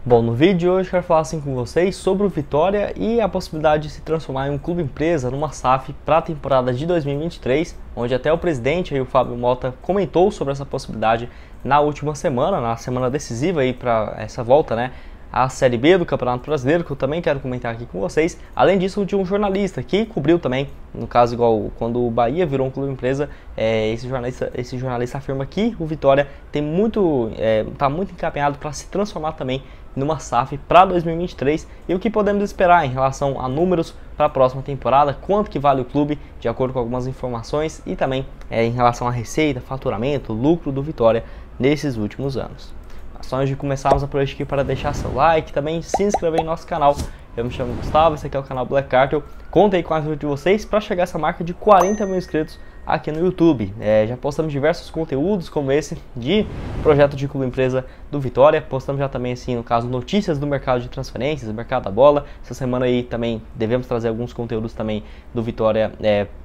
Bom, no vídeo de hoje eu quero falar assim com vocês sobre o Vitória e a possibilidade de se transformar em um clube empresa numa SAF para a temporada de 2023, onde até o presidente, aí, o Fábio Mota, comentou sobre essa possibilidade na última semana, na semana decisiva aí para essa volta, né, à Série B do Campeonato Brasileiro, que eu também quero comentar aqui com vocês. Além disso, de um jornalista que cobriu também, no caso igual quando o Bahia virou um clube empresa, esse jornalista afirma que o Vitória está muito encaminhado para se transformar também numa SAF para 2023 e o que podemos esperar em relação a números para a próxima temporada, quanto que vale o clube, de acordo com algumas informações, e também em relação à receita, faturamento, lucro do Vitória nesses últimos anos. Só antes de começarmos a por aqui para deixar seu like, também se inscrever em nosso canal. Eu me chamo Gustavo, esse aqui é o canal Black Cartel. Conta aí com a ajuda de vocês para chegar a essa marca de 40 mil inscritos aqui no YouTube. Já postamos diversos conteúdos como esse de projeto de clube empresa do Vitória. Postamos já também, assim, no caso, notícias do mercado de transferências, do mercado da bola. Essa semana aí também devemos trazer alguns conteúdos também do Vitória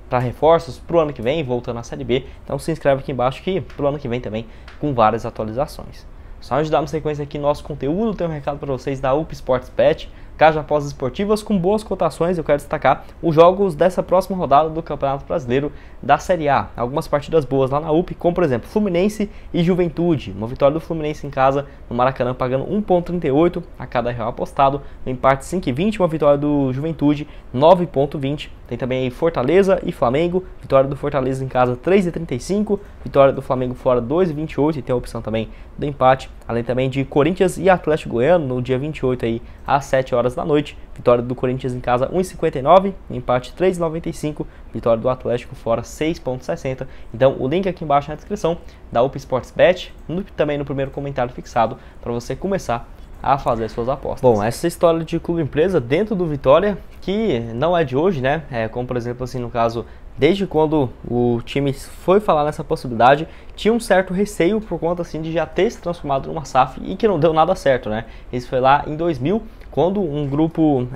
para reforços para o ano que vem, voltando à Série B. Então se inscreve aqui embaixo que para o ano que vem também com várias atualizações. Só antes de darmos sequência aqui no nosso conteúdo, tem um recado para vocês da UP Sports Bet. Casa de apostas esportivas com boas cotações. Eu quero destacar os jogos dessa próxima rodada do Campeonato Brasileiro da Série A. Algumas partidas boas lá na UP, como por exemplo Fluminense e Juventude. Uma vitória do Fluminense em casa no Maracanã pagando 1,38 a cada real apostado. No empate 5,20, uma vitória do Juventude 9,20. Tem também aí Fortaleza e Flamengo. Vitória do Fortaleza em casa 3,35. Vitória do Flamengo fora 2,28. E tem a opção também do empate. Além também de Corinthians e Atlético Goiano no dia 28 aí às 7 horas da noite. Vitória do Corinthians em casa 1,59, empate 3,95, vitória do Atlético fora 6,60. Então o link aqui embaixo na descrição da UP Sports Bet, também no primeiro comentário fixado, para você começar a fazer suas apostas. Bom, essa história de clube empresa dentro do Vitória, que não é de hoje, né? Como por exemplo assim, no caso, desde quando o time foi falar nessa possibilidade, tinha um certo receio por conta assim de já ter se transformado numa SAF e que não deu nada certo, né? Isso foi lá em 2000, quando um grupo,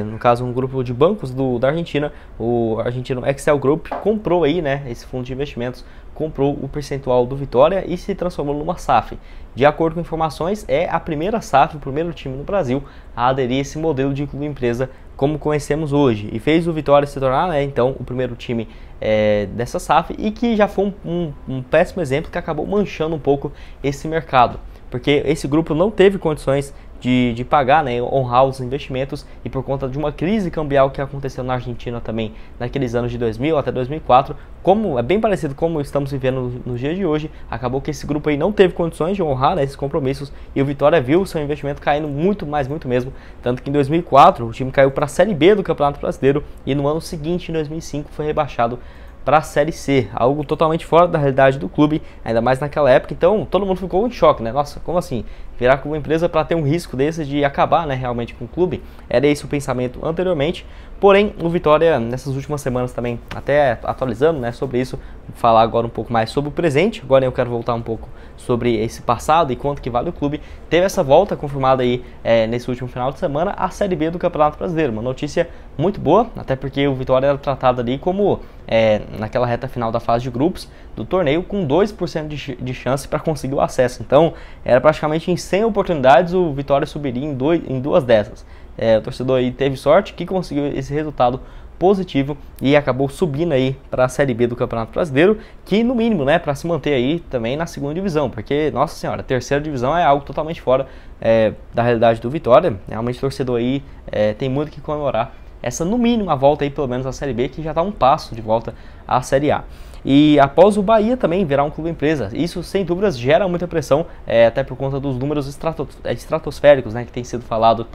no caso um grupo de bancos da Argentina, o argentino Excel Group, comprou aí, né, esse fundo de investimentos, comprou o percentual do Vitória e se transformou numa SAF. De acordo com informações, é a primeira SAF, o primeiro time no Brasil a aderir a esse modelo de clube empresa como conhecemos hoje, e fez o Vitória se tornar, né, então, o primeiro time dessa SAF, e que já foi um péssimo exemplo que acabou manchando um pouco esse mercado, porque esse grupo não teve condições de pagar, né, honrar os investimentos, e por conta de uma crise cambial que aconteceu na Argentina também naqueles anos de 2000 até 2004, como é bem parecido como estamos vivendo nos dias de hoje, acabou que esse grupo aí não teve condições de honrar, né, esses compromissos, e o Vitória viu o seu investimento caindo muito mesmo, tanto que em 2004 o time caiu para a Série B do Campeonato Brasileiro e no ano seguinte, em 2005, foi rebaixado para a Série C, algo totalmente fora da realidade do clube, ainda mais naquela época. Então todo mundo ficou em choque, né? Nossa, como assim? Virar como empresa para ter um risco desse de acabar, né, realmente com o clube? Era esse o pensamento anteriormente. Porém, o Vitória, nessas últimas semanas também, até atualizando, né, sobre isso, vou falar agora um pouco mais sobre o presente. Agora eu quero voltar um pouco sobre esse passado e quanto que vale o clube. Teve essa volta confirmada aí nesse último final de semana, a Série B do Campeonato Brasileiro. Uma notícia muito boa, até porque o Vitória era tratado ali como, naquela reta final da fase de grupos do torneio, com 2% de chance para conseguir o acesso. Então, era praticamente em 100 oportunidades o Vitória subiria em duas dessas. O torcedor aí teve sorte que conseguiu esse resultado positivo e acabou subindo aí para a Série B do Campeonato Brasileiro, que no mínimo, né, para se manter aí também na segunda divisão, porque, nossa senhora, a terceira divisão é algo totalmente fora da realidade do Vitória. Realmente o torcedor aí tem muito que comemorar essa, no mínimo, a volta aí pelo menos à Série B, que já está um passo de volta à Série A. E após o Bahia também virar um clube empresa, isso sem dúvidas gera muita pressão, até por conta dos números estratosféricos, né, que tem sido falado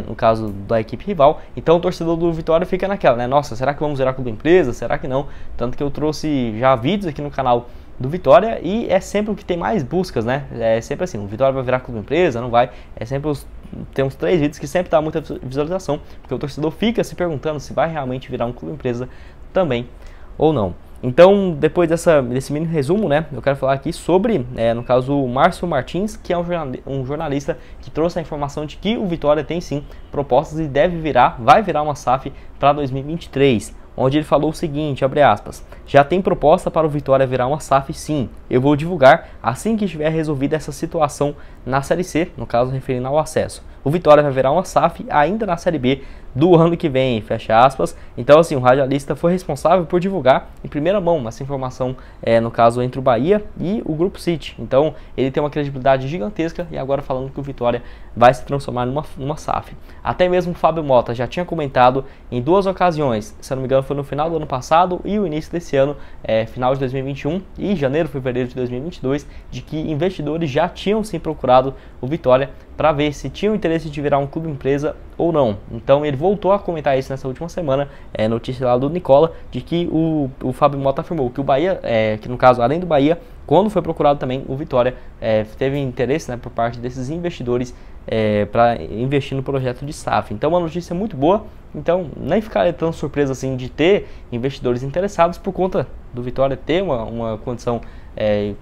no caso da equipe rival. Então o torcedor do Vitória fica naquela, né, nossa, será que vamos virar clube empresa, será que não? Tanto que eu trouxe já vídeos aqui no canal do Vitória e é sempre o que tem mais buscas, né, é sempre assim, o Vitória vai virar clube empresa, não vai, sempre tem uns 3 vídeos que sempre dá muita visualização, porque o torcedor fica se perguntando se vai realmente virar um clube empresa também ou não. Então, depois desse mini resumo, né, eu quero falar aqui sobre, no caso, o Márcio Martins, que é um jornalista que trouxe a informação de que o Vitória tem sim propostas e vai virar uma SAF para 2023. onde ele falou o seguinte, abre aspas, já tem proposta para o Vitória virar uma SAF sim, eu vou divulgar assim que estiver resolvida essa situação na Série C, no caso referindo ao acesso. O Vitória vai virar uma SAF ainda na Série B do ano que vem, fecha aspas. Então assim, o radialista foi responsável por divulgar em primeira mão essa informação, no caso entre o Bahia e o Grupo City. Então ele tem uma credibilidade gigantesca e agora falando que o Vitória vai se transformar numa SAF. Até mesmo o Fábio Mota já tinha comentado em duas ocasiões, se eu não me engano foi no final do ano passado e o início desse ano, final de 2021 e janeiro, fevereiro de 2022, de que investidores já tinham sim procurado o Vitória para ver se tinham interesse de virar um clube empresa ou não. Então ele voltou a comentar isso nessa última semana, notícia lá do Nicola, de que o Fábio Mota afirmou que o Bahia, que no caso além do Bahia, quando foi procurado também o Vitória, teve interesse, né, por parte desses investidores para investir no projeto de SAF. Então uma notícia muito boa, então nem ficaria tão surpresa assim de ter investidores interessados por conta do Vitória ter uma condição,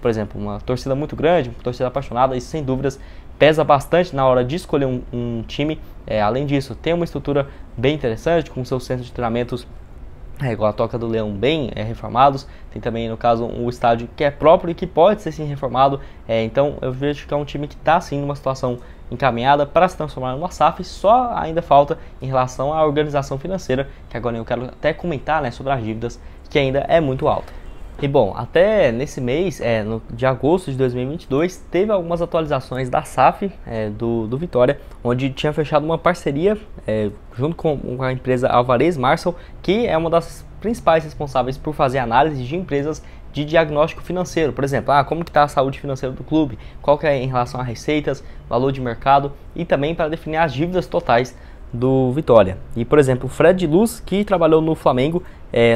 por exemplo, uma torcida muito grande, uma torcida apaixonada, isso sem dúvidas pesa bastante na hora de escolher um time. Além disso, tem uma estrutura bem interessante, com seus centros de treinamentos igual a Toca do Leão bem reformados. Tem também, no caso, um estádio que é próprio e que pode ser sim reformado. Então eu vejo que é um time que está sim numa situação encaminhada para se transformar numa SAF. Só ainda falta em relação à organização financeira, que agora eu quero até comentar, né, sobre as dívidas, que ainda é muito alta. E bom, até nesse mês, de agosto de 2022, teve algumas atualizações da SAF do Vitória, onde tinha fechado uma parceria junto com a empresa Alvarez Marsal, que é uma das principais responsáveis por fazer análise de empresas de diagnóstico financeiro. Por exemplo, como que está a saúde financeira do clube, qual que é em relação a receitas, valor de mercado e também para definir as dívidas totais do Vitória. E por exemplo, o Fred Luz, que trabalhou no Flamengo,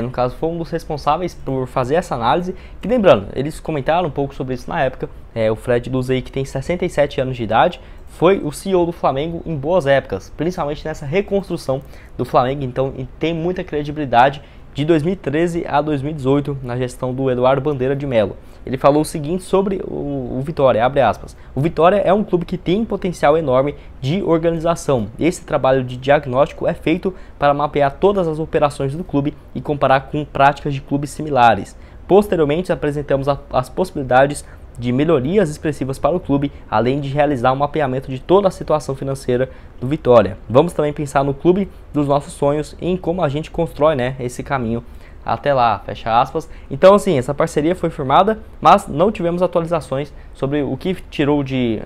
no caso foi um dos responsáveis por fazer essa análise, que lembrando, eles comentaram um pouco sobre isso na época. O Fred Luz aí, que tem 67 anos de idade, foi o CEO do Flamengo em boas épocas, principalmente nessa reconstrução do Flamengo, então tem muita credibilidade de 2013 a 2018 na gestão do Eduardo Bandeira de Mello. Ele falou o seguinte sobre o Vitória, abre aspas, o Vitória é um clube que tem potencial enorme de organização. Esse trabalho de diagnóstico é feito para mapear todas as operações do clube e comparar com práticas de clubes similares. Posteriormente, apresentamos as possibilidades de melhorias expressivas para o clube, além de realizar um mapeamento de toda a situação financeira do Vitória. Vamos também pensar no clube dos nossos sonhos e em como a gente constrói, né, esse caminho até lá, fecha aspas. Então assim, essa parceria foi firmada, mas não tivemos atualizações sobre o que tirou de,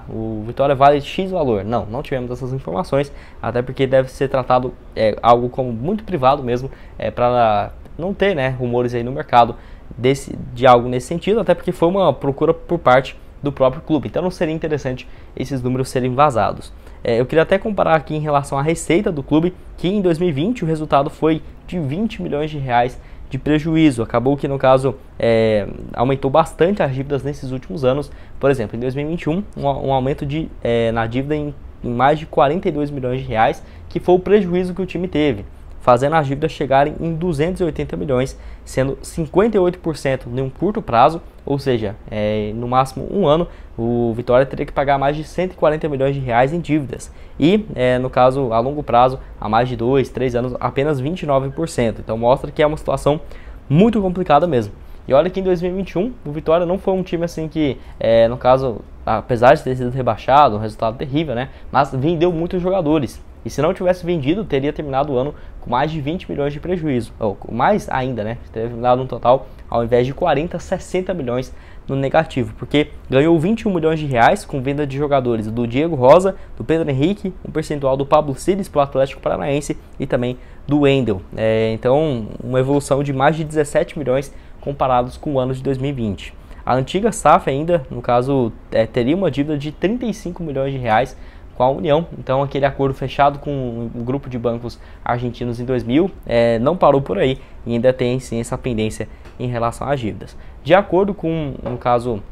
o Vitória vale X valor. Não tivemos essas informações, até porque deve ser tratado algo como muito privado mesmo, para não ter, né, rumores aí no mercado de algo nesse sentido, até porque foi uma procura por parte do próprio clube, então não seria interessante esses números serem vazados. Eu queria até comparar aqui em relação à receita do clube, que em 2020 o resultado foi de 20 milhões de reais de prejuízo. Acabou que no caso aumentou bastante as dívidas nesses últimos anos. Por exemplo, em 2021 um aumento na dívida em mais de 42 milhões de reais, que foi o prejuízo que o time teve, fazendo as dívidas chegarem em 280 milhões, sendo 58% em um curto prazo, ou seja, no máximo um ano, o Vitória teria que pagar mais de 140 milhões de reais em dívidas. E, no caso, a longo prazo, há mais de 2, 3 anos, apenas 29%. Então mostra que é uma situação muito complicada mesmo. E olha que em 2021, o Vitória não foi um time assim que, no caso, apesar de ter sido rebaixado, um resultado terrível, né? Mas vendeu muitos jogadores. E se não tivesse vendido, teria terminado o ano com mais de 20 milhões de prejuízo. Ou mais ainda, né? Teria terminado um total, ao invés de 40, 60 milhões no negativo. Porque ganhou 21 milhões de reais com venda de jogadores do Diego Rosa, do Pedro Henrique, um percentual do Pablo Ciles para o Atlético Paranaense e também do Wendel. Então, uma evolução de mais de 17 milhões comparados com o ano de 2020. A antiga SAF ainda, no caso, teria uma dívida de 35 milhões de reais com a União. Então aquele acordo fechado com um grupo de bancos argentinos em 2000 não parou por aí e ainda tem sim essa pendência em relação às dívidas. De acordo com, no caso,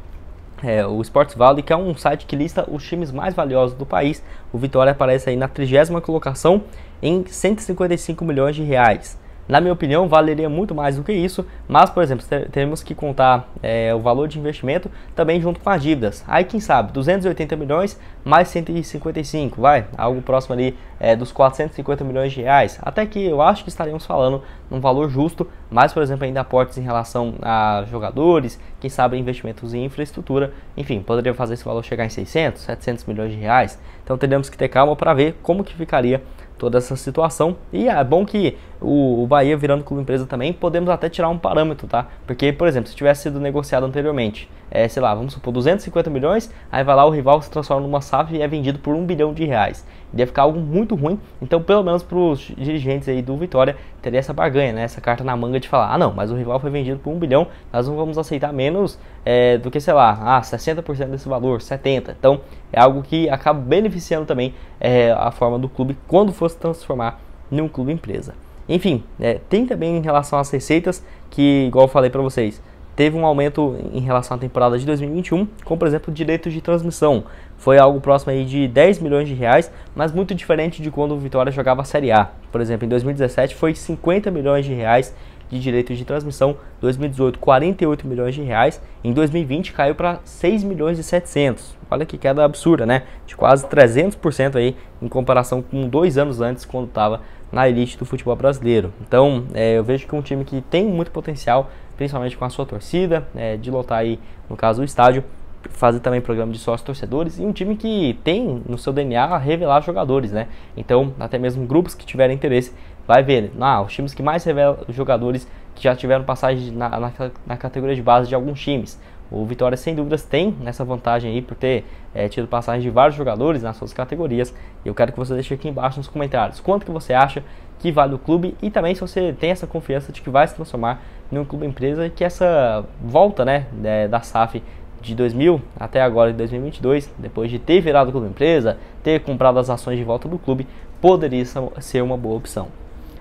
o Sports Valley, que é um site que lista os times mais valiosos do país, o Vitória aparece aí na 30ª colocação em 155 milhões de reais. Na minha opinião, valeria muito mais do que isso, mas, por exemplo, temos que contar o valor de investimento também junto com as dívidas. Aí, quem sabe, 280 milhões mais 155, algo próximo ali dos 450 milhões de reais. Até que eu acho que estaríamos falando num valor justo, mas, por exemplo, ainda aportes em relação a jogadores, quem sabe investimentos em infraestrutura, enfim, poderia fazer esse valor chegar em 600, 700 milhões de reais. Então, teríamos que ter calma para ver como que ficaria toda essa situação. E é bom que o Bahia virando clube empresa também, podemos até tirar um parâmetro, tá? Porque, por exemplo, se tivesse sido negociado anteriormente, sei lá, vamos supor, 250 milhões, aí vai lá o rival se transforma numa SAF e é vendido por 1 bilhão de reais. Ia ficar algo muito ruim, então pelo menos para os dirigentes aí do Vitória, teria essa barganha, né? Essa carta na manga de falar, não, mas o rival foi vendido por 1 bilhão, nós não vamos aceitar menos do que, sei lá, 60% desse valor, 70%. Então é algo que acaba beneficiando também a forma do clube quando for se transformar em um clube empresa. Enfim, tem também em relação às receitas, que igual eu falei para vocês, teve um aumento em relação à temporada de 2021, como por exemplo direitos de transmissão. Foi algo próximo aí de 10 milhões de reais, mas muito diferente de quando o Vitória jogava a Série A. Por exemplo, em 2017 foi 50 milhões de reais de direitos de transmissão, 2018 48 milhões de reais, em 2020 caiu para 6 milhões e 700. Olha que queda absurda, né? De quase 300% aí em comparação com 2 anos antes, quando estava na elite do futebol brasileiro. Então, eu vejo que é um time que tem muito potencial, principalmente com a sua torcida, de lotar aí, no caso, o estádio, fazer também programa de sócios torcedores, e um time que tem no seu DNA revelar jogadores, né? Então, até mesmo grupos que tiverem interesse, vai ver, os times que mais revelam jogadores que já tiveram passagem na categoria de base de alguns times. O Vitória, sem dúvidas, tem essa vantagem aí por ter tido passagem de vários jogadores nas suas categorias. E eu quero que você deixe aqui embaixo nos comentários quanto que você acha que vale o clube, e também se você tem essa confiança de que vai se transformar em um clube empresa, e que essa volta, né, da SAF de 2000 até agora de 2022, depois de ter virado clube empresa, ter comprado as ações de volta do clube, poderia ser uma boa opção.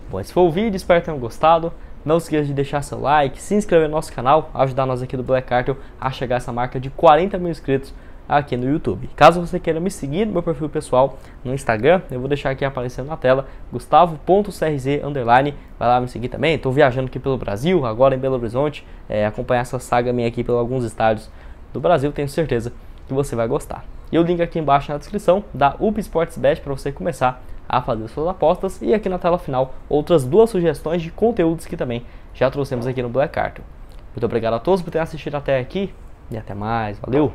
Bom, esse foi o vídeo, espero que tenham gostado. Não se esqueça de deixar seu like, se inscrever no nosso canal, ajudar nós aqui do Black Cartel a chegar a essa marca de 40 mil inscritos aqui no YouTube. Caso você queira me seguir no meu perfil pessoal no Instagram, eu vou deixar aqui aparecendo na tela, gustavo.crz_, vai lá me seguir também. Estou viajando aqui pelo Brasil, agora em Belo Horizonte, acompanhar essa saga minha aqui por alguns estádios do Brasil, tenho certeza que você vai gostar. E o link aqui embaixo na descrição da UP Sports Bet para você começar a fazer suas apostas, e aqui na tela final outras 2 sugestões de conteúdos que também já trouxemos aqui no Black Cartel. Muito obrigado a todos por terem assistido até aqui, e até mais, valeu!